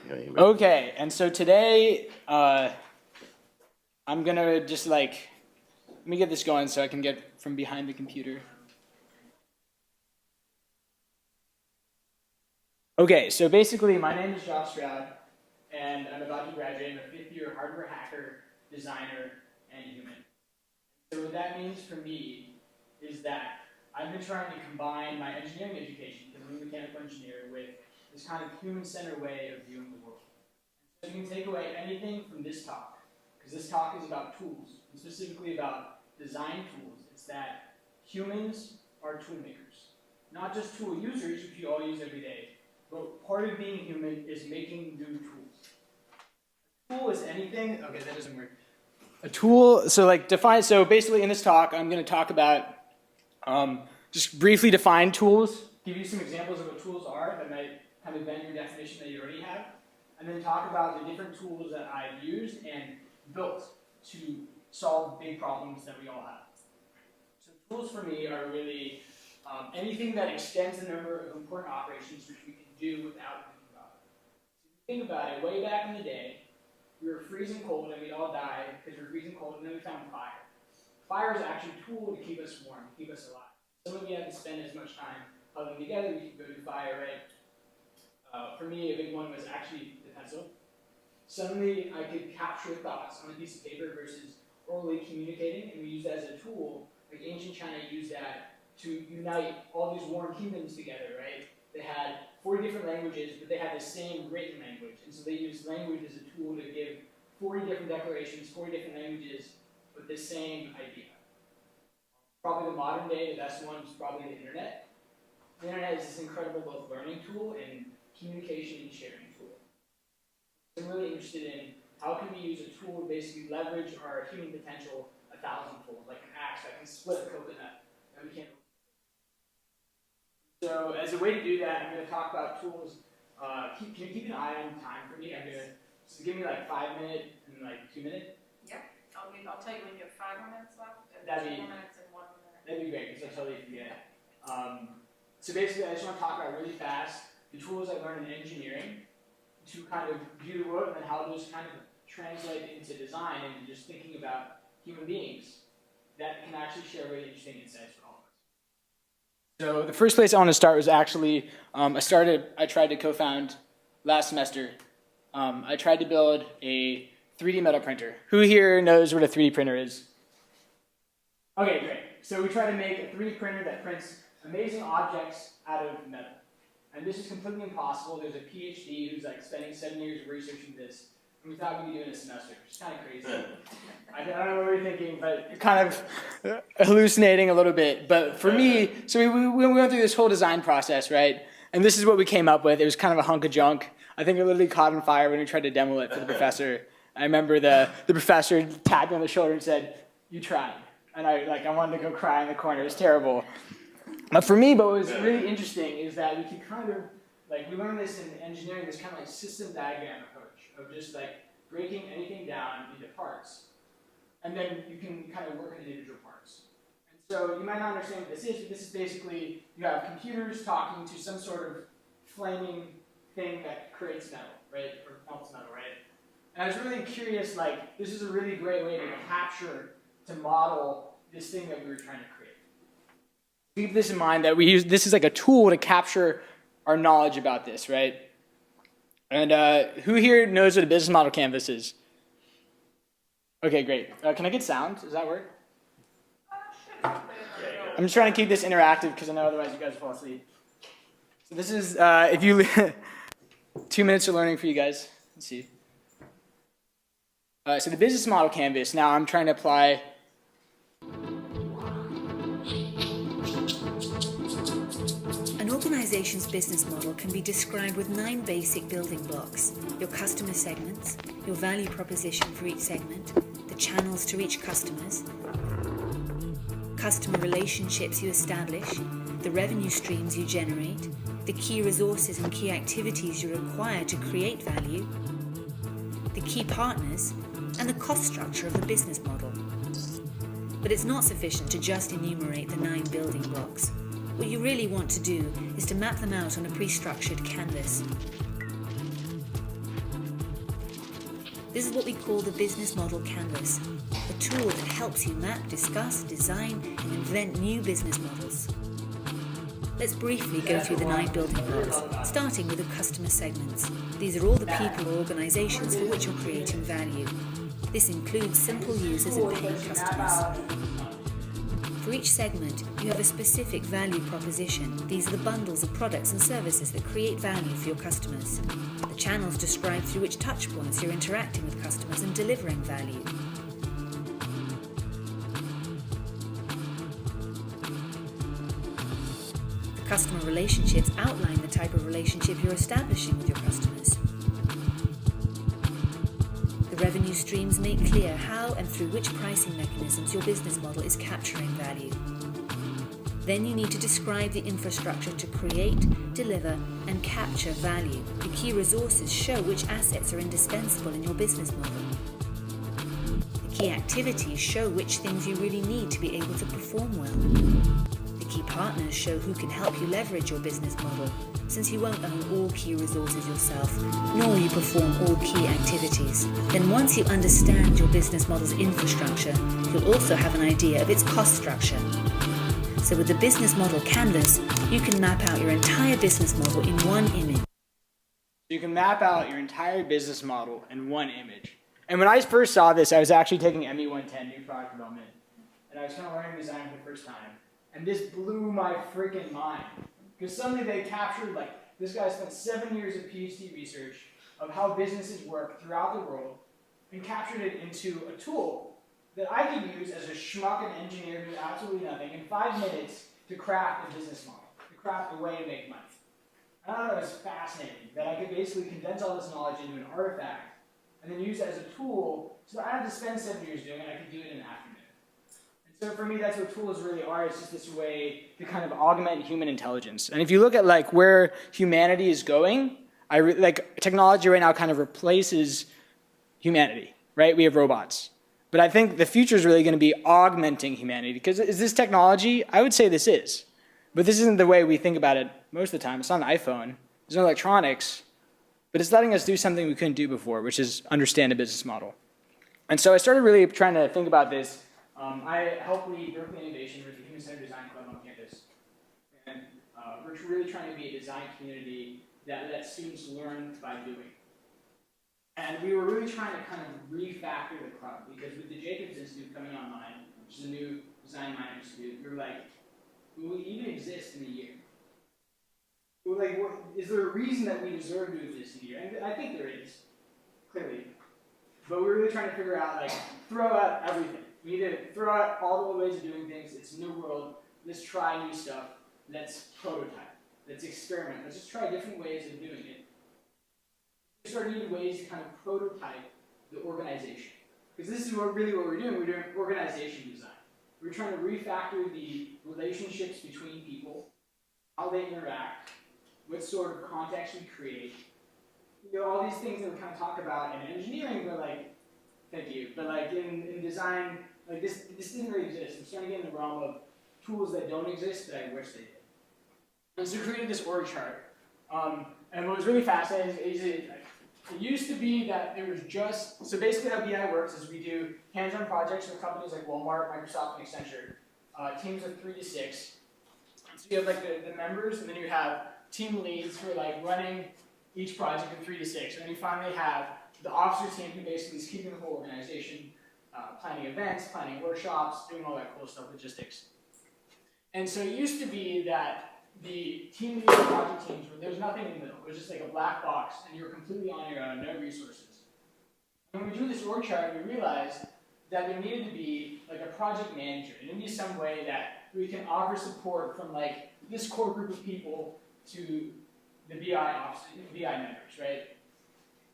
Okay, and so today, I'm gonna just let me get this going so I can get from behind the computer. Okay, so basically my name is Stroud, and I'm about to graduate. I'm a fifth-year hardware hacker, designer, and human. So what that means for me is that I've been trying to combine my engineering education, because I'm a mechanical engineer, with this kind of human-centered way of viewing the world. So you can take away anything from this talk, because this talk is about tools, and specifically about design tools. It's that humans are tool makers. Not just tool users, which you all use every day, but part of being human is making new tools. A tool is anything, okay, that doesn't work. A tool, so basically in this talk, I'm going to talk about, just briefly define tools, give you some examples of what tools are that might kind of bend your definition that you already have, and then talk about the different tools that I've used and built to solve big problems that we all have. So tools for me are really anything that extends the number of important operations which we can do without thinking about it. So if you think about it, way back in the day, we were freezing cold and we'd all die because we were freezing cold, and then we found fire. Fire is actually a tool to keep us warm, to keep us alive. Some of you haven't spent as much time huddling together, we could go do fire, right? For me, a big one was actually the pencil. Suddenly, I could capture thoughts on a piece of paper versus orally communicating, and we used that as a tool. Like ancient China used that to unite all these warring kingdoms together, right? They had 40 different languages, but they had the same written language. And so they used language as a tool to give 40 different declarations, 40 different languages, with the same idea. Probably the modern day, the best one is probably the internet. The internet is this incredible both learning tool and communication and sharing tool. I'm really interested in how can we use a tool to basically leverage our human potential 1,000-fold, like an axe that can split a coconut that we can't. So as a way to do that, I'm going to talk about tools. Can you keep an eye on time for me? So give me like 5 minutes and like 2 minutes. Yep. I'll tell you when you have 5 more minutes left. That'd be 4 minutes and 1 minute. That'd be great because I totally forget. So basically, I just want to talk about really fast the tools I learned in engineering to kind of view the world, and then how those kind of translate into design and just thinking about human beings that can actually share really interesting insights for all of us. So the first place I want to start was actually, I tried to co-found last semester. I tried to build a 3D metal printer. Who here knows what a 3D printer is? Okay, great. So we try to make a 3D printer that prints amazing objects out of metal. And this is completely impossible. There's a PhD who's like spending 7 years researching this, and we thought we could do it in a semester. It's kind of crazy. I don't know what we were thinking, but kind of hallucinating a little bit. But for me, so we went through this whole design process, right? And this is what we came up with. It was kind of a hunk of junk. I think it literally caught on fire when we tried to demo it for the professor. I remember the professor tapped me on the shoulder and said, "You tried." And I wanted to go cry in the corner. It was terrible. But for me, what was really interesting is that we could kind of, we learned this in engineering, this kind of like system diagram approach of just breaking anything down into parts. And then you can kind of work on individual parts. And so you might not understand what this is, but this is basically, you have computers talking to some sort of flaming thing that creates metal, right? Or melts metal, right? And I was really curious, this is a really great way to capture, to model this thing that we were trying to create. Keep this in mind that this is like a tool to capture our knowledge about this, right? And who here knows what a business model canvas is? Okay, great. Can I get sound? Does that work? I'm just trying to keep this interactive because I know otherwise you guys will fall asleep. So this is, 2 minutes of learning for you guys. Let's see. So the business model canvas, now I'm trying to apply. An organization's business model can be described with 9 basic building blocks: your customer segments, your value proposition for each segment, the channels to reach customers, customer relationships you establish, the revenue streams you generate, the key resources and key activities you require to create value, the key partners, and the cost structure of the business model. But it's not sufficient to just enumerate the 9 building blocks. What you really want to do is to map them out on a pre-structured canvas. This is what we call the business model canvas, a tool that helps you map, discuss, design, and invent new business models. Let's briefly go through the 9 building blocks, starting with the customer segments. These are all the people or organizations for which you're creating value. This includes simple users and paying customers. For each segment, you have a specific value proposition. These are the bundles of products and services that create value for your customers. The channels describe through which touchpoints you're interacting with customers and delivering value. The customer relationships outline the type of relationship you're establishing with your customers. The revenue streams make clear how and through which pricing mechanisms your business model is capturing value. Then you need to describe the infrastructure to create, deliver, and capture value. The key resources show which assets are indispensable in your business model. The key activities show which things you really need to be able to perform well. The key partners show who can help you leverage your business model, since you won't own all key resources yourself, nor will you perform all key activities. Then once you understand your business model's infrastructure, you'll also have an idea of its cost structure. So with the business model canvas, you can map out your entire business model in one image. You can map out your entire business model in one image. And when I first saw this, I was actually taking ME 110, New Product Development, and I was kind of learning design for the first time. And this blew my freaking mind. Because suddenly they captured, like, this guy spent 7 years of PhD research of how businesses work throughout the world and captured it into a tool that I could use as a schmuck and engineer who knew absolutely nothing in 5 minutes to craft a business model, to craft a way to make money. And I thought it was fascinating that I could basically condense all this knowledge into an artifact and then use it as a tool so that I don't have to spend 7 years doing it, I could do it in an afternoon. So for me, that's what tools really are. It's just this way to kind of augment human intelligence. And if you look at like where humanity is going, like technology right now kind of replaces humanity, right? We have robots. But I think the future is really going to be augmenting humanity. Because is this technology? I would say this is. But this isn't the way we think about it most of the time. It's not an iPhone. There's no electronics. But it's letting us do something we couldn't do before, which is understand a business model. And so I started really trying to think about this. I help lead Berkeley Innovation, which is a human-centered design club on campus. And we're really trying to be a design community that lets students learn by doing. And we were really trying to kind of refactor the club, because with the Jacobs Institute coming online, which is a new design minor institute, we were like, will we even exist in a year? We're like, is there a reason that we deserve to exist in a year? And I think there is, clearly. But we're really trying to figure out, like, throw out everything. We need to throw out all the old ways of doing things. It's a new world. Let's try new stuff. Let's prototype. Let's experiment. Let's just try different ways of doing it. We start needing ways to kind of prototype the organization. Because this is really what we're doing. We're doing organization design. We're trying to refactor the relationships between people, how they interact, what sort of context we create. You know, all these things that we kind of talk about in engineering, we're like, thank you. But like in design, like this didn't really exist. I'm starting to get in the realm of tools that don't exist that I wish they did. And so we created this org chart. And what was really fascinating is it used to be that there was just, so basically how BI works is we do hands-on projects with companies like Walmart, Microsoft, and Accenture, teams of 3 to 6. So you have like the members, and then you have team leads who are like running each project in 3 to 6. And then you finally have the officer team who basically is keeping the whole organization, planning events, planning workshops, doing all that cool stuff, logistics. And so it used to be that the team lead and project teams, there was nothing in the middle. It was just like a black box, and you were completely on your own, no resources. And when we drew this org chart, we realized that there needed to be like a project manager. There needed to be some way that we can offer support from like this core group of people to the BI members, right?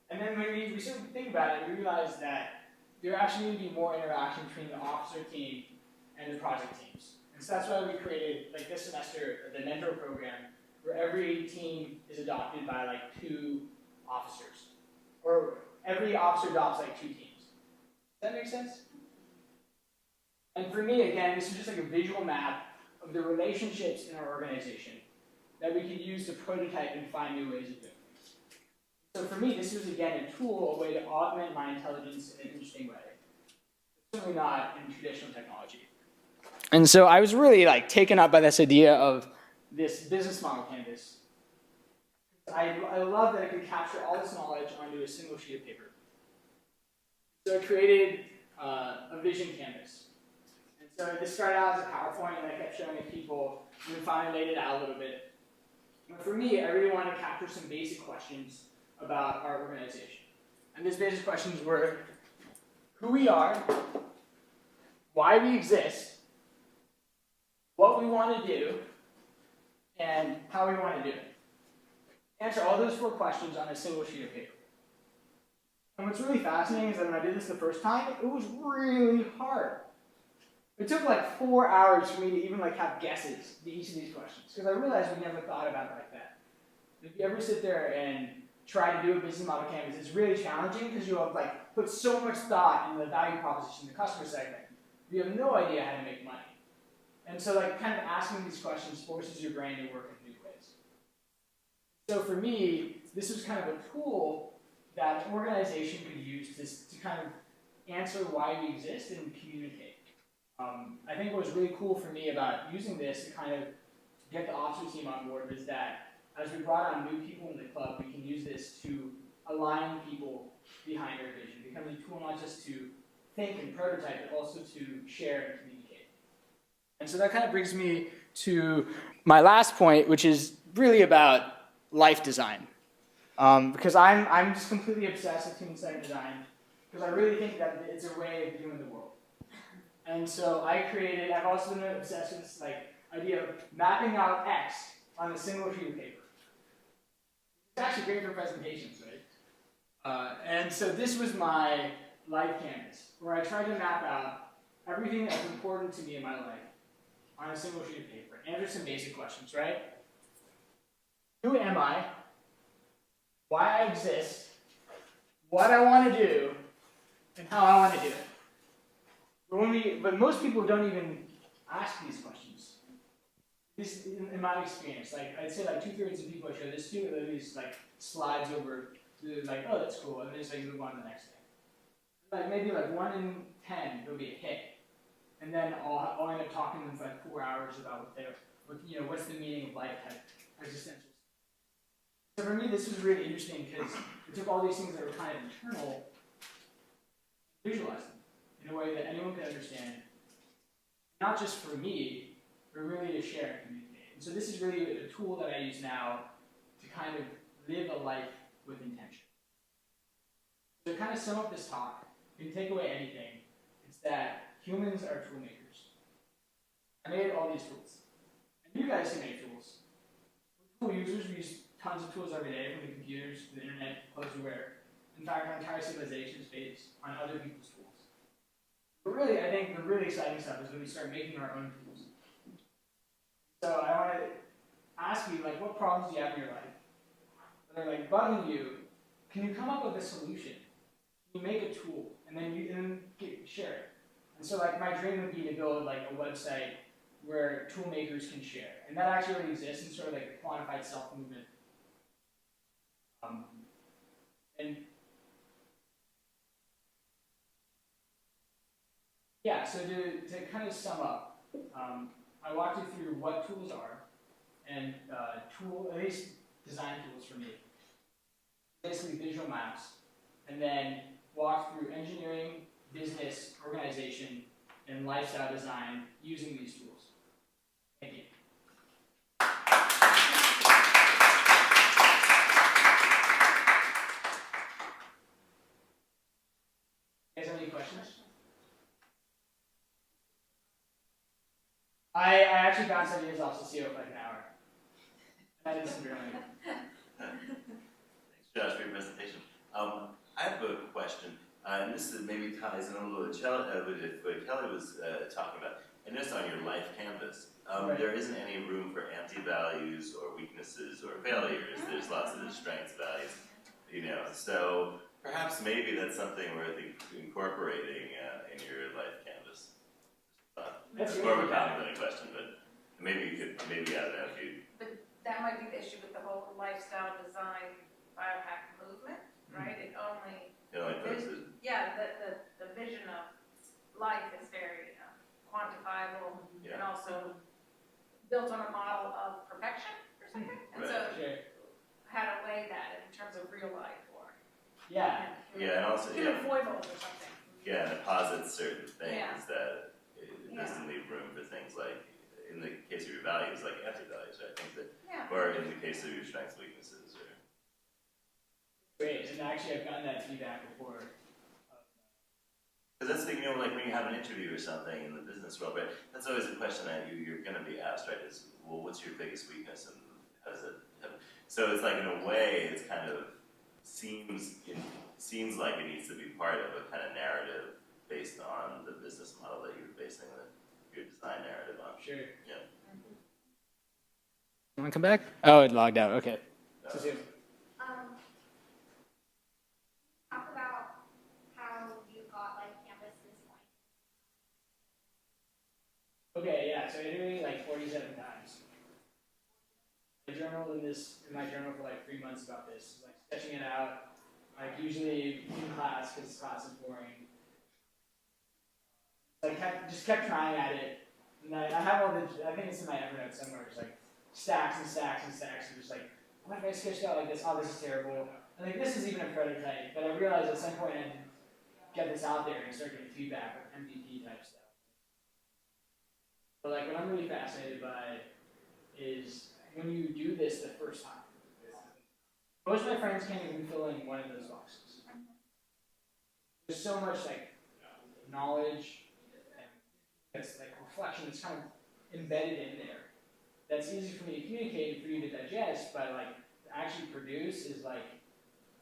And then when we started to think about it, we realized that there actually needed to be more interaction between the officer team and the project teams. And so that's why we created, like this semester, the mentor program, where every team is adopted by like 2 officers. Or every officer adopts like 2 teams. Does that make sense? And for me, again, this is just like a visual map of the relationships in our organization that we could use to prototype and find new ways of doing things. So for me, this was again a tool, a way to augment my intelligence in an interesting way. Certainly not in traditional technology. And so I was really like taken up by this idea of this business model canvas. I love that it could capture all this knowledge onto a single sheet of paper. So I created a vision canvas. And so this started out as a PowerPoint, and I kept showing it to people, and then finally laid it out a little bit. But for me, I really wanted to capture some basic questions about our organization. And these basic questions were who we are, why we exist, what we want to do, and how we want to do it. Answer all those 4 questions on a single sheet of paper. And what's really fascinating is that when I did this the first time, it was really hard. It took like 4 hours for me to even like have guesses to each of these questions, because I realized we never thought about it like that. If you ever sit there and try to do a business model canvas, it's really challenging because you have like put so much thought in the value proposition, the customer segment. You have no idea how to make money. And so like kind of asking these questions forces your brain to work in new ways. So for me, this was kind of a tool that an organization could use to kind of answer why we exist and communicate. I think what was really cool for me about using this to kind of get the officer team on board is that as we brought on new people in the club, we can use this to align people behind our vision. It becomes a tool not just to think and prototype, but also to share and communicate. And so that kind of brings me to my last point, which is really about life design. Because I'm just completely obsessed with human-centered design, because I really think that it's a way of viewing the world. And so I've also been obsessed with this idea of mapping out X on a single sheet of paper. It's actually great for presentations, right? And so this was my life canvas, where I tried to map out everything that's important to me in my life on a single sheet of paper. Answer some basic questions, right? Who am I? Why I exist? What I want to do? And how I want to do it. But most people don't even ask these questions. This, in my experience, I'd say 2/3 of people I show this to, at least slides over to oh, that's cool, and then just move on to the next thing. Maybe 1 in 10 it'll be a hit, and then I'll end up talking to them for 4 hours about what's the meaning of life, existential. So for me, this was really interesting because it took all these things that were kind of internal, visualized them in a way that anyone could understand, not just for me, but really to share and communicate. And so this is really a tool that I use now to kind of live a life with intention. So to kind of sum up this talk, if you take away anything, it's that humans are tool makers. I made all these tools. And you guys can make tools. We're tool users. We use tons of tools every day, from the computers to the internet, clothes we wear. In fact, our entire civilization is based on other people's tools. But really, I think the really exciting stuff is when we start making our own tools. So I want to ask you, what problems do you have in your life that are bugging you? Can you come up with a solution? Can you make a tool and then share it? And so my dream would be to build a website where tool makers can share, and that actually already exists in sort of the quantified self movement. And yeah, so to kind of sum up, I walked you through what tools are, and at least design tools for me. Basically visual maps, and then walk through engineering, business, organization, and lifestyle design using these tools. Thank you. You guys have any questions? I actually bounced ideas off Cecile for an hour. I did some drilling. Thanks, Josh, for your presentation. I have a question, and this maybe ties in a little bit with what Kelly was talking about. I noticed on your life canvas, Right. There isn't any room for anti-values or weaknesses or failures. There's lots of strengths, values, So perhaps maybe that's something worth incorporating in your life canvas. That's More of a really comment than a question, but maybe you could add an attitude. But that might be the issue with the whole lifestyle design biohack movement, right? It only, You know, like those, yeah, the vision of life is very quantifiable and yeah, also built on a model of perfection or something. And right. so Sure. how to weigh that in terms of real life or Yeah. Yeah, and also, human yeah, foibles or something. yeah, and it posits certain things Yeah. that it Yeah. doesn't leave room for things like, in the case of your values, like anti-values, right? Things that, Yeah. or in the case of your strengths, weaknesses, or. Great. And actually, I've gotten that feedback before. Because that's the thing, you know, like when you have an interview or something in the business world, right? That's always the question that you're going to be asked, right? Is, well, what's your biggest weakness, and how does it? So it's like in a way, it's kind of seems like it needs to be part of a kind of narrative based on the business model that you're basing your design narrative on. Sure. Yeah. You want to come back? Oh, it logged out. Okay. Uh, Talk about how you got like Canvas this point. Okay, yeah, so I iterated like 47 times. I journaled in my journal for like 3 months about this, like sketching it out, like usually in class because class is boring. So I just kept trying at it, and I have all the, I think it's in my Evernote somewhere, just like stacks and stacks and stacks, and just like, what if I sketched out like this? Oh, this is terrible. And like this is even a prototype, but I realized at some point I had to get this out there and start getting feedback, like MVP type stuff. But like what I'm really fascinated by is when you do this the first time. Most of my friends can't even fill in one of those boxes. There's so much like knowledge and that's like reflection that's kind of embedded in there. That's easy for me to communicate and for you to digest, but like to actually produce is like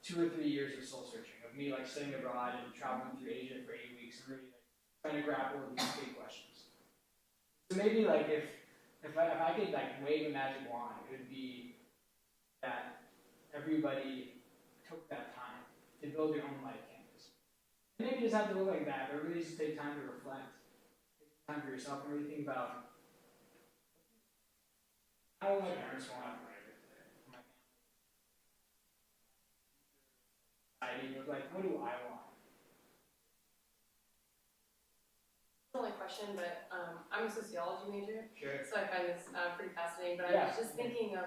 2 or 3 years of soul searching of me like studying abroad and traveling through Asia for 8 weeks and really like trying to grapple with these big questions. So maybe like if I could like wave a magic wand, it would be that everybody took that time to build their own life canvas. And maybe it doesn't have to look like that, but really just take time to reflect, take time for yourself, and really think about how do my parents want my family, like what do I want? Only question, but I'm a sociology major, Sure. so I find this pretty fascinating. But Yeah. I was just thinking of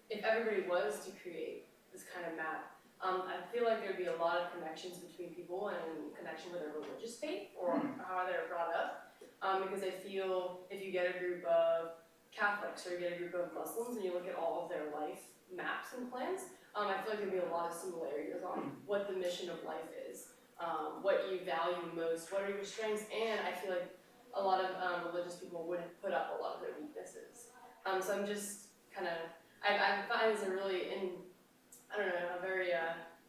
if everybody was to create this kind of map, I feel like there'd be a lot of connections between people and connection with their religious faith or how they're brought up. Because I feel if you get a group of Catholics or you get a group of Muslims and you look at all of their life maps and plans, I feel like there'd be a lot of similarities on what the mission of life is. What you value most, what are your strengths, and I feel like a lot of religious people would put up a lot of their weaknesses. So I'm just kind of, I find this a really, a very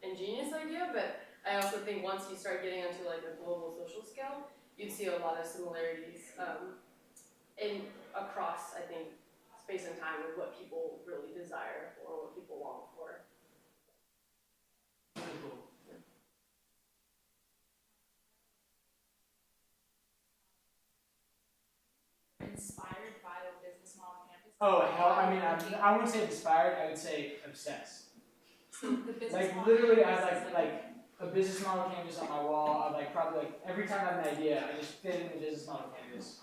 ingenious idea, but I also think once you start getting onto like a global social scale, you'd see a lot of similarities across, I think, space and time with what people really desire or what people long for. Inspired by the business model campus. Oh hell! I mean, I wouldn't say inspired. I would say obsessed. So the business Like model literally, I campus have is like a business model canvas on my wall. I like probably like every time I have an idea, I just fit in the business model canvas.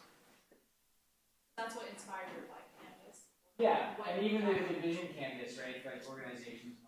that's what inspired your life campus. Yeah, and even the vision canvas, right, for like organizations.